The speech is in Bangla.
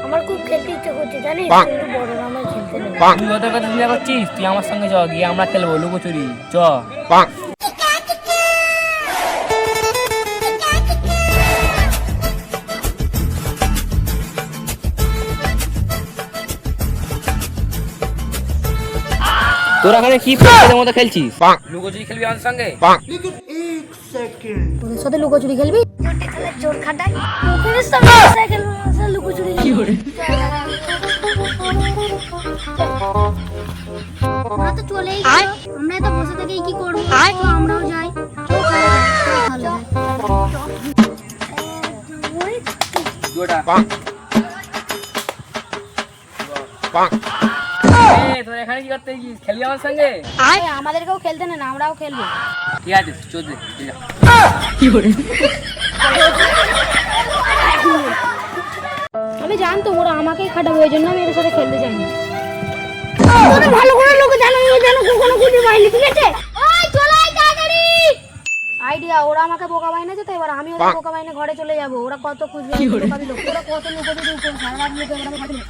আমার খুব খেলতে ইচ্ছে করছে জানিস, কিন্তু বড় নামে খেলতে নেই। তুই ওদের কথা চিন্তা করছিস? তুই আমার সঙ্গে চ, গিয়ে আমরা খেলবো লুকোচুরি। চ। তোরা ওখানে কি ফুটবলের মতো খেলছিস? লুকোচুরি খেলবি আমার সঙ্গে? ওদের সাথে লুকোচুরি খেলবি? জোর খাটাই ওদের সাথে খেলবো, লুকোচুরি কি করে? ওরা তো চলেই গেল, আমরা এত বসে থেকেই কি করব? তো আমরাও যাই। তোরা এখানে কি করতে গিয়েছিস? খেলবি আমার সঙ্গে? আমাদেরকেও খেলতে না, আমরাও খেলবো। ঠিক আছে, চল দে। আমি জানতাম ওরা আমাকেই খাটাবে, ওই জন্য আমি এদের সাথে খেলতে চাইনি। তোরা ভালো করে লোক জানো, ও জানো কখনো খুঁজে পাইনি, ঠিক আছে? ওই চলে আয় তাড়াতাড়ি। আইডিয়া, ওরা আমাকে বোকা বানিয়েছে, তো এবার আমি ওদের বোকা বানিয়ে ঘরে চলে যাব। ওরা কত খুঁজবে, ওরা কত লুকোবে, সারা রাত লুকোবে, আমরা খাটবো।